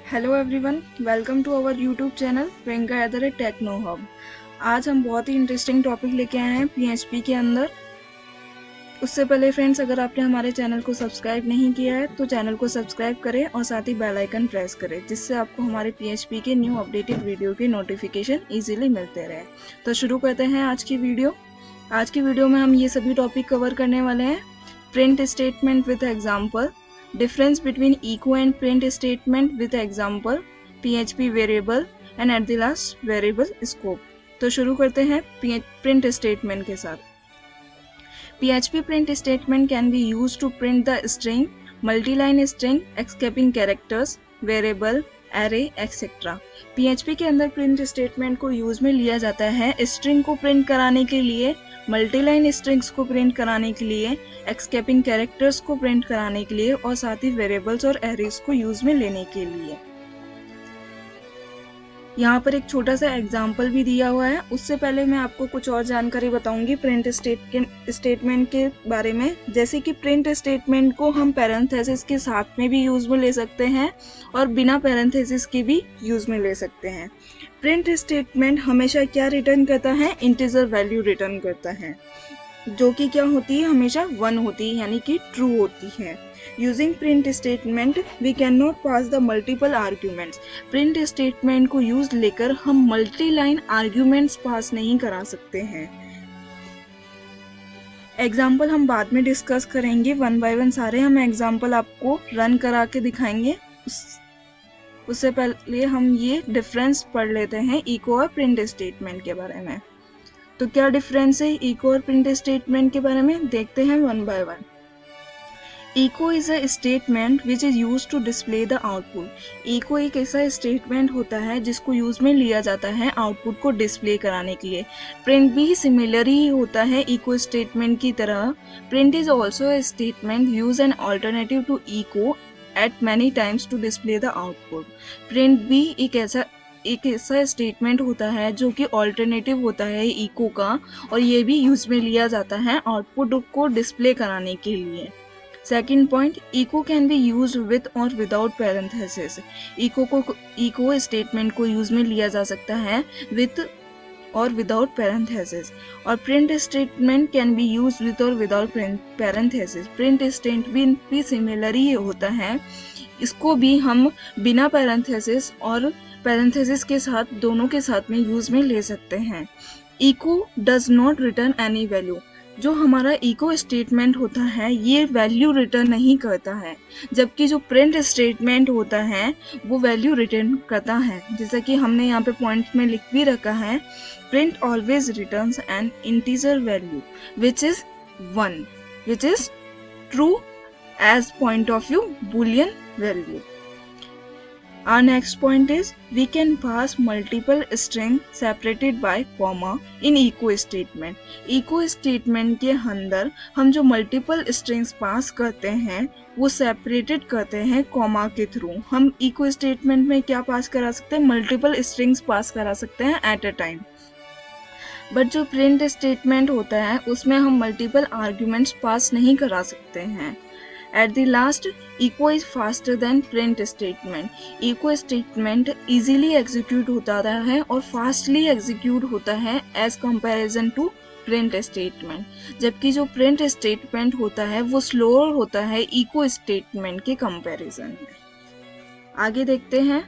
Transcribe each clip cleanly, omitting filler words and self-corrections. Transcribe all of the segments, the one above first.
Hello everyone, welcome to our YouTube channel Priyanka at the rate techno hub. आज हम बहुत ही interesting topic लेके आए हैं पीएचपी के अंदर। उससे पहले फ्रेंड्स, अगर आपने हमारे चैनल को सब्सक्राइब नहीं किया है तो चैनल को सब्सक्राइब करें और साथ ही बेल आइकन प्रेस करें, जिससे आपको हमारे पीएचपी के न्यू अपडेटेड वीडियो के नोटिफिकेशन इजीली मिलते रहे। तो शुरू करते हैं आज की वीडियो। आज की वीडियो में हम ये सभी टॉपिक कवर करने वाले हैं। Print statement with example, difference between echo and print statement with example, PHP variable and at the last variable scope। तो शुरू करते हैं print statement के साथ। PHP print statement can be used to print the string, multi-line string, escaping characters, variable, array, etc। PHP के अंदर print statement को use में लिया जाता है string को print कराने के लिए, मल्टीलाइन स्ट्रिंग्स को प्रिंट कराने के लिए, एस्केपिंग कैरेक्टर्स को प्रिंट कराने के लिए और साथ ही वेरिएबल्स और एरेज को यूज में लेने के लिए। यहाँ पर एक छोटा सा एग्जाम्पल भी दिया हुआ है। उससे पहले मैं आपको कुछ और जानकारी बताऊंगी प्रिंट स्टेटमेंट के बारे में। जैसे कि प्रिंट स्टेटमेंट को हम पैरेंथेसिस के साथ में भी यूज में ले सकते हैं और बिना पैरेंथेसिस के भी यूज में ले सकते हैं। प्रिंट स्टेटमेंट हमेशा क्या रिटर्न करता है? इंटीजर वैल्यू रिटर्न करता है, जो कि क्या होती है? हमेशा 1 होती है, यानी कि ट्रू होती है। Using print statement we can not pass the multiple arguments. Print statement को यूज लेकर हम मल्टी लाइन आर्ग्यूमेंट्स पास नहीं करा सकते हैं। एग्जाम्पल हम बाद में डिस्कस करेंगे, वन बाय वन सारे हम एग्जाम्पल आपको रन करा के दिखाएंगे। उससे पहले हम ये डिफरेंस पढ़ लेते हैं इको और प्रिंट स्टेटमेंट के बारे में। तो क्या डिफरेंस है इको और प्रिंट स्टेटमेंट के बारे में, देखते हैं one by one. Echo is a statement which is use to display the output. Echo एक ऐसा स्टेटमेंट होता है जिसको यूज में लिया जाता है आउटपुट को डिस्प्ले कराने के लिए। प्रिंट भी सिमिलर ही होता है इको स्टेटमेंट की तरह। Print is also a statement use an alternative to echo at many times to display the output. Print भी एक ऐसा स्टेटमेंट होता है जो कि ऑल्टरनेटिव होता है इको का, और ये भी यूज में लिया जाता है आउटपुट को डिस्प्ले कराने के लिए। Second point, echo can be use with और विदाउट पैरेंथेसिस। इको स्टेटमेंट को यूज में लिया जा सकता है विद और विदाउट पैरेंथेसिस, और print statement can be use with और विदाउट पैरेंथेसिस। प्रिंट स्टेटमेंट भी सिमिलर ही होता है, इसको भी हम बिना पैरेंथेसिस और पैरेंथेसिस के साथ, दोनों के साथ में यूज में ले सकते हैं। Echo does not return any value. जो हमारा इको स्टेटमेंट होता है ये वैल्यू रिटर्न नहीं करता है, जबकि जो प्रिंट स्टेटमेंट होता है वो वैल्यू रिटर्न करता है। जैसा कि हमने यहाँ पे पॉइंट में लिख भी रखा है, print always returns N integer value which is 1, which is true as point of view boolean value। Our next point is we can pass multiple string separated by comma in echo statement। echo statement के अंदर हम जो multiple strings पास करते हैं वो separated करते हैं comma के थ्रू। हम echo statement में क्या पास करा सकते हैं? multiple strings पास करा सकते हैं at a time। बट जो प्रिंट स्टेटमेंट होता है उसमें हम मल्टीपल आर्ग्यूमेंट्स पास नहीं करा सकते हैं। At the last, echo is faster than print statement। echo statement easily execute होता है और fastly execute होता है as comparison to print statement। जबकि जो print statement होता है वो slower होता है echo statement के comparison में। आगे देखते हैं,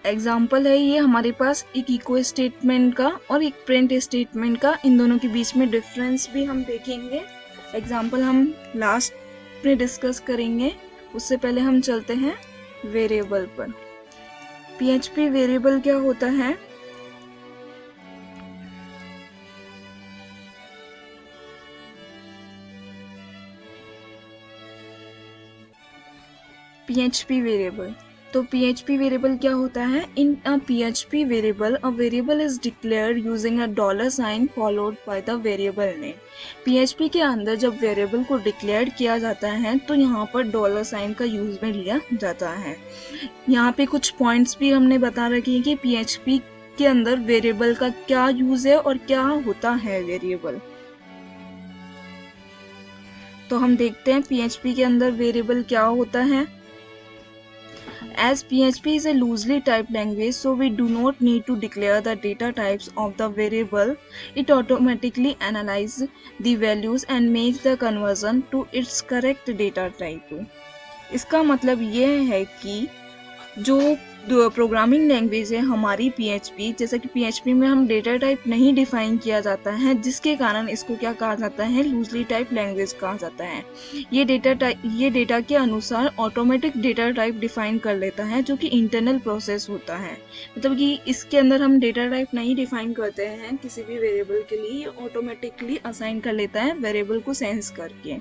एग्जाम्पल है ये हमारे पास एक इको स्टेटमेंट का और एक प्रिंट स्टेटमेंट का। इन दोनों के बीच में डिफरेंस भी हम देखेंगे। एग्जाम्पल हम लास्ट में डिस्कस करेंगे, उससे पहले हम चलते हैं वेरिएबल पर। पीएचपी वेरिएबल क्या होता है? पीएचपी वेरिएबल, तो PHP वेरिएबल क्या होता है? इन अ PHP variable a variable is declared using a $sign followed by the variable name. PHP के अंदर जब वेरिएबल को डिक्लेयर किया जाता है तो यहाँ पर $sign का यूज में लिया जाता है। यहाँ पे कुछ पॉइंट्स भी हमने बता रखे हैं कि PHP के अंदर वेरिएबल का क्या यूज है और क्या होता है वेरिएबल। तो हम देखते हैं PHP के अंदर वेरिएबल क्या होता है। As PHP is a loosely typed language, so we do not need to declare the data types of the variable. It automatically analyzes the values and makes the conversion to its correct data type. इसका मतलब ये है कि जो programming language है हमारी PHP, जैसा कि PHP में हम डेटा टाइप नहीं डिफाइन किया जाता है, जिसके कारण इसको क्या कहा जाता है, लूजली टाइप लैंग्वेज कहा जाता है। ये डेटा के अनुसार ऑटोमेटिक डेटा टाइप डिफाइन कर लेता है, जो कि इंटरनल प्रोसेस होता है। मतलब कि इसके अंदर हम डेटा टाइप नहीं डिफाइन करते हैं किसी भी वेरिएबल के लिए, ऑटोमेटिकली असाइन कर लेता है वेरिएबल को सेंस करके।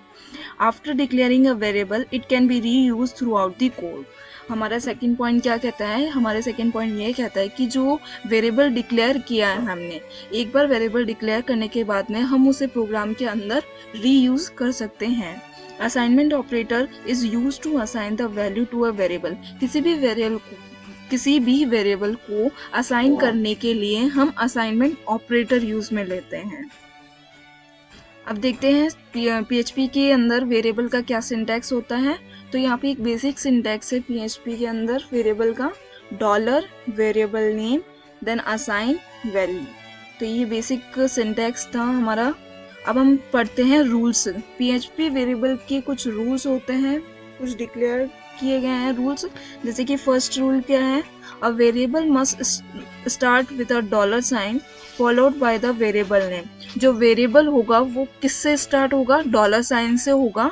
After declaring a variable it can be reused through out the code. हमारा सेकंड पॉइंट क्या कहता है, हमारे सेकंड पॉइंट ये कहता है कि जो वेरिएबल डिक्लेयर किया है हमने, एक बार वेरिएबल डिक्लेयर करने के बाद में हम उसे प्रोग्राम के अंदर रीयूज कर सकते हैं। Assignment operator is used to assign the value to a variable. किसी भी वेरिएबल को असाइन करने के लिए हम असाइनमेंट ऑपरेटर यूज में लेते हैं। अब देखते हैं PHP के अंदर वेरिएबल का क्या सिंटैक्स होता है। तो यहाँ पे एक बेसिक सिंटैक्स है PHP के अंदर वेरिएबल का, dollar variable name then assign value. तो ये बेसिक सिंटैक्स था हमारा। अब हम पढ़ते हैं रूल्स। PHP वेरिएबल के कुछ रूल्स होते हैं, कुछ डिक्लेयर किए गए हैं रूल्स। जैसे कि फर्स्ट रूल क्या है, a variable must start with a dollar sign followed by the variable name. जो वेरिएबल होगा वो किससे स्टार्ट होगा, डॉलर साइन से होगा,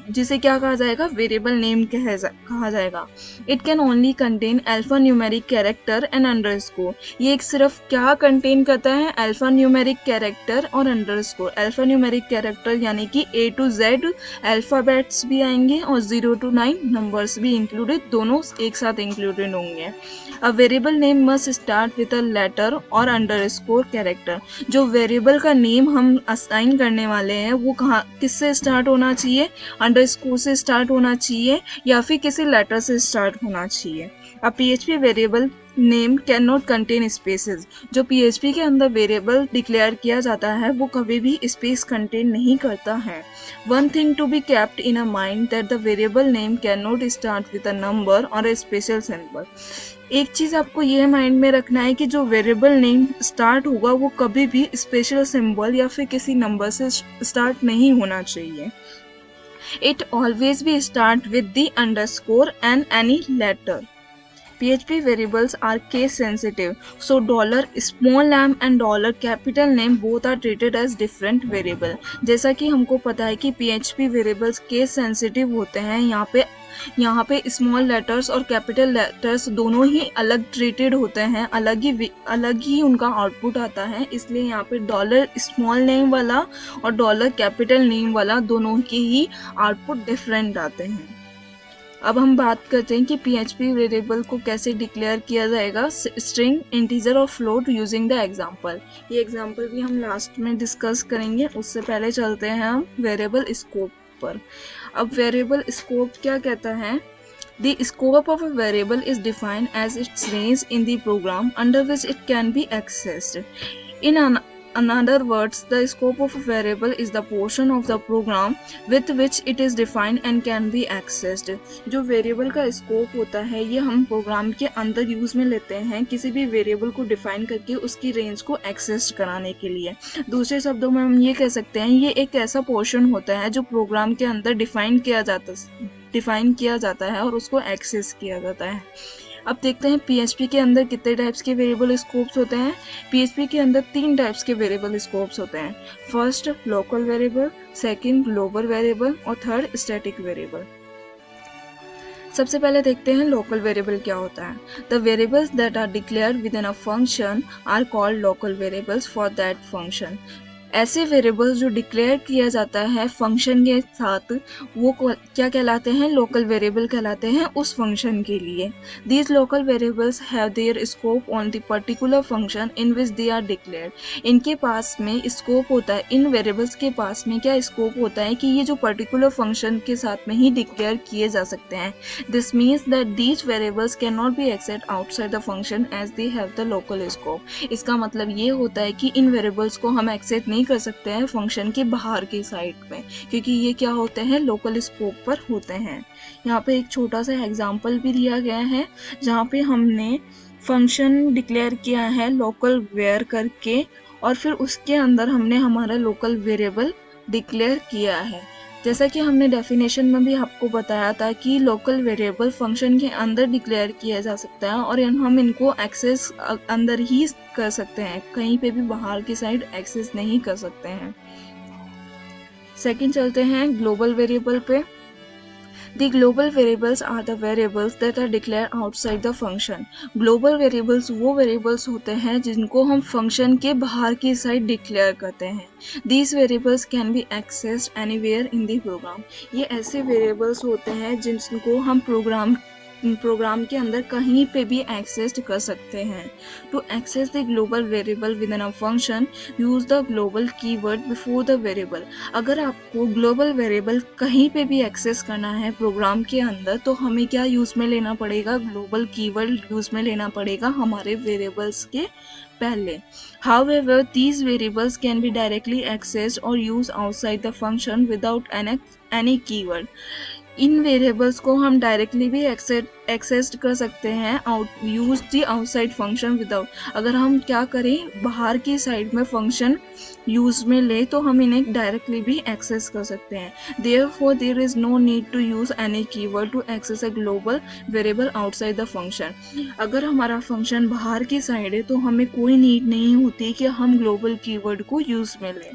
जिसे क्या कहा जाएगा, वेरिएबल नेम कहा जाएगा। It can only contain alpha numeric character and underscore. ये एक सिर्फ क्या कंटेन करता है, अल्फा न्यूमेरिक कैरेक्टर और अंडरस्कोर। अल्फा न्यूमेरिक कैरेक्टर यानी कि A to Z अल्फाबेट्स भी आएंगे और 0 to 9 नंबर्स भी इंक्लूडेड, दोनों एक साथ इंक्लूडेड होंगे। A variable name must start with a letter और अंडरस्कोर कैरेक्टर। जो वेरिएबल का नेम हम असाइन करने वाले हैं वो किससे स्टार्ट होना चाहिए, अंडरस्कोर से स्टार्ट होना चाहिए या फिर किसी लेटर से स्टार्ट होना चाहिए। अब PHP variable name can not contain spaces. जो PHP के अंदर वेरिएबल डिक्लेयर किया जाता है वो कभी भी स्पेस कंटेन नहीं करता है। One thing to be kept in a mind that the variable name can not start with a number और अ स्पेशल सिंबल। एक चीज आपको ये माइंड में रखना है कि जो वेरिएबल नेम स्टार्ट होगा वो कभी भी स्पेशल सिंबल या फिर किसी नंबर से स्टार्ट नहीं होना चाहिए। It always be start with the underscore and any letter. PHP variables are case sensitive, so $small name and $capital name both are treated as different variable. जैसा कि हमको पता है कि PHP variables case sensitive होते हैं, यहाँ पे स्मॉल लेटर्स और कैपिटल लेटर्स दोनों ही अलग ट्रीटेड होते हैं, अलग ही उनका आउटपुट आता है। इसलिए यहाँ पे $स्मॉल नेम वाला और $कैपिटल नेम वाला दोनों के ही आउटपुट डिफरेंट आते हैं। अब हम बात करते हैं कि PHP वेरिएबल को कैसे डिक्लेयर किया जाएगा, स्ट्रिंग, इंटीजर और फ्लोट यूजिंग द एग्जांपल। ये एग्जांपल भी हम लास्ट में डिस्कस करेंगे, उससे पहले चलते हैं हम वेरिएबल स्कोप पर। अब वेरिएबल स्कोप क्या कहता है, The scope of a variable is defined as its range in the program under which it can be accessed. In other words, the scope of a variable is the portion of the program with which it is defined and can be accessed. जो variable का scope होता है ये हम programme के अंदर use में लेते हैं किसी भी वेरिएबल को डिफाइन करके उसकी रेंज को एक्सेस कराने के लिए। दूसरे शब्दों में हम ये कह सकते हैं ये एक ऐसा पोर्शन होता है जो प्रोग्राम के अंदर डिफाइन किया जाता है और उसको एक्सेस किया जाता है। अब देखते हैं PHP के अंदर कितने टाइप्स के वेरिएबल स्कोप्स होते हैं। PHP के अंदर 3 टाइप्स के वेरिएबल स्कोप्स होते हैं। First local variable, second global variable और थर्ड स्टैटिक वेरिएबल। सबसे पहले देखते हैं लोकल वेरिएबल क्या होता है। The variables that are declared with in a function are called local variables for that function. ऐसे वेरिएबल्स जो डिक्लेयर किया जाता है फंक्शन के साथ वो क्या कहलाते हैं, लोकल वेरिएबल कहलाते हैं उस फंक्शन के लिए। These local variables have their scope on the particular function in which they are declared. इनके पास में स्कोप होता है, इन वेरिएबल्स के पास में क्या स्कोप होता है कि ये जो पर्टिकुलर फंक्शन के साथ में ही डिक्लेयर किए जा सकते हैं। This means that these variables cannot be accessed outside the function as they have the local scope. इसका मतलब ये होता है कि इन वेरिएबल्स को हम एक्सेस नहीं कर सकते हैं फंक्शन के बाहर की साइड में, क्योंकि ये क्या होते हैं, लोकल स्कोप पर होते हैं। यहाँ पे एक छोटा सा एग्जाम्पल भी दिया गया है जहाँ पे हमने फंक्शन डिक्लेयर किया है लोकल वेयर करके, और फिर उसके अंदर हमने हमारा लोकल वेरिएबल डिक्लेयर किया है। जैसा कि हमने डेफिनेशन में भी आपको बताया था कि लोकल वेरिएबल फंक्शन के अंदर डिक्लेयर किया जा सकता है और हम इनको एक्सेस अंदर ही कर सकते हैं, कहीं पे भी बाहर की साइड एक्सेस नहीं कर सकते हैं। सेकंड चलते हैं ग्लोबल वेरिएबल पे। The global variables are the variables that are declared outside the function. Global variables वो variables होते हैं जिनको हम function के बाहर की साइड declare करते हैं. These variables can be accessed anywhere in the program. ये ऐसे variables होते हैं जिनको हम प्रोग्राम के अंदर कहीं पे भी एक्सेस कर सकते हैं। To access the global variable with in a function, use the global keyword before the variable. अगर आपको ग्लोबल वेरिएबल कहीं पे भी एक्सेस करना है प्रोग्राम के अंदर, तो हमें क्या यूज में लेना पड़ेगा, ग्लोबल कीवर्ड यूज में लेना पड़ेगा हमारे वेरिएबल्स के पहले। However, these variables can be directly accessed or used outside the function without any keyword. In variables को हम डायरेक्टली भी एक्सेस कर सकते हैं, use the outside function without. अगर हम क्या करें, बाहर की साइड में फंक्शन यूज में ले तो हम इन्हें डायरेक्टली भी एक्सेस कर सकते हैं। Therefore there is no need to use any keyword to access a global variable outside the function. अगर हमारा फंक्शन बाहर की साइड है तो हमें कोई नीड नहीं होती कि हम ग्लोबल कीवर्ड को यूज में लें।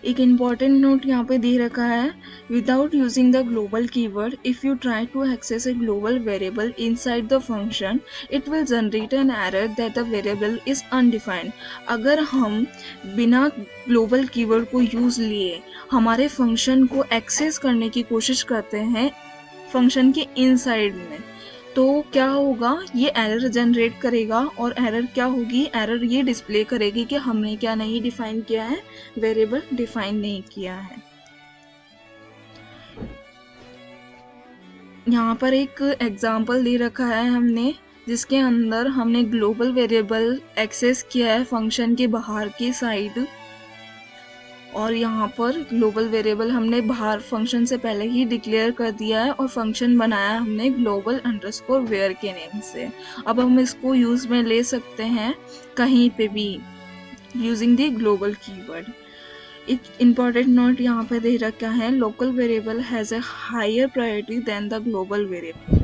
एक इम्पॉर्टेंट नोट यहाँ पे दे रखा है, without using the global keyword, if you try to access a global variable inside the function, it will generate an error that the variable is undefined. अगर हम बिना ग्लोबल कीवर्ड को यूज लिए हमारे फंक्शन को एक्सेस करने की कोशिश करते हैं फंक्शन के इनसाइड में, तो क्या होगा, ये एरर जनरेट करेगा। और एरर क्या होगी, एरर ये डिस्प्ले करेगी कि हमने क्या नहीं डिफाइन किया है, वेरिएबल डिफाइन नहीं किया है। यहाँ पर एक एग्जांपल दे रखा है हमने, जिसके अंदर हमने ग्लोबल वेरिएबल एक्सेस किया है फंक्शन के बाहर की साइड, और यहाँ पर ग्लोबल वेरिएबल हमने बाहर फंक्शन से पहले ही डिक्लेयर कर दिया है और फंक्शन बनाया हमने ग्लोबल अंडरस्कोर वेयर के नेम से। अब हम इसको यूज में ले सकते हैं कहीं पे भी यूजिंग द ग्लोबल कीवर्ड। एक इम्पॉर्टेंट नोट यहाँ पे दे रखा है, local variable has a higher priority than the global variable.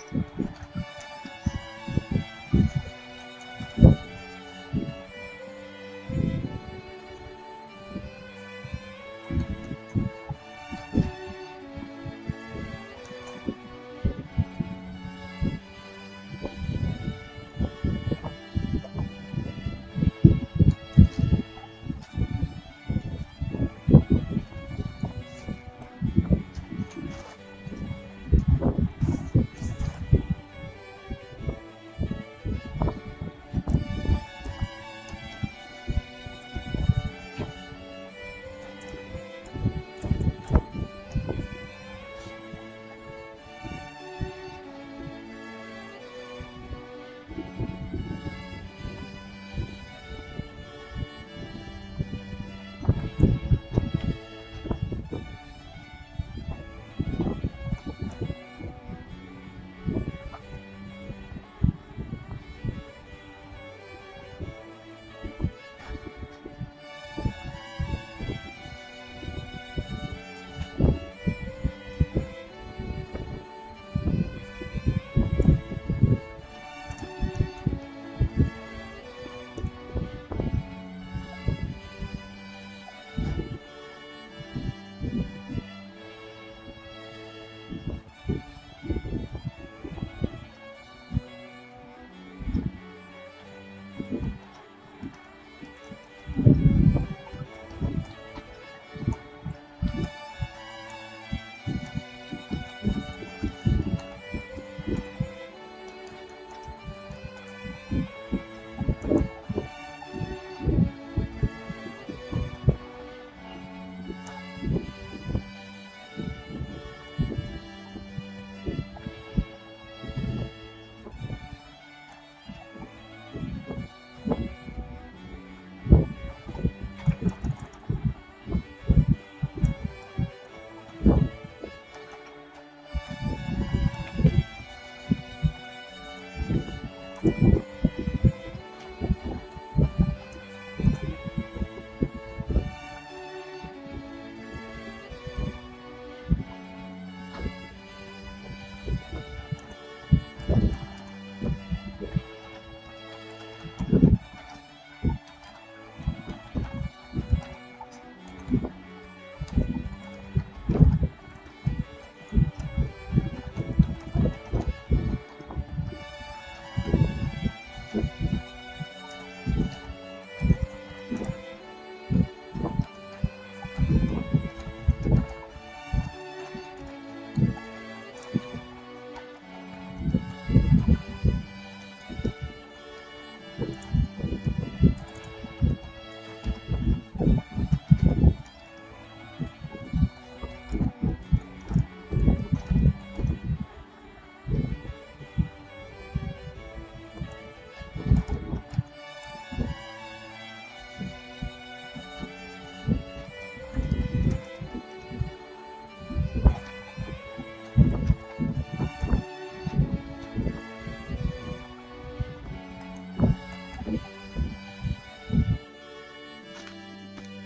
तो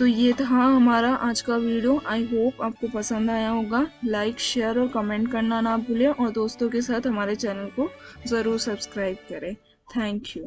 ये था हमारा आज का वीडियो। आई होप आपको पसंद आया होगा। लाइक, शेयर और कमेंट करना ना भूलें और दोस्तों के साथ हमारे चैनल को ज़रूर सब्सक्राइब करें। Thank you.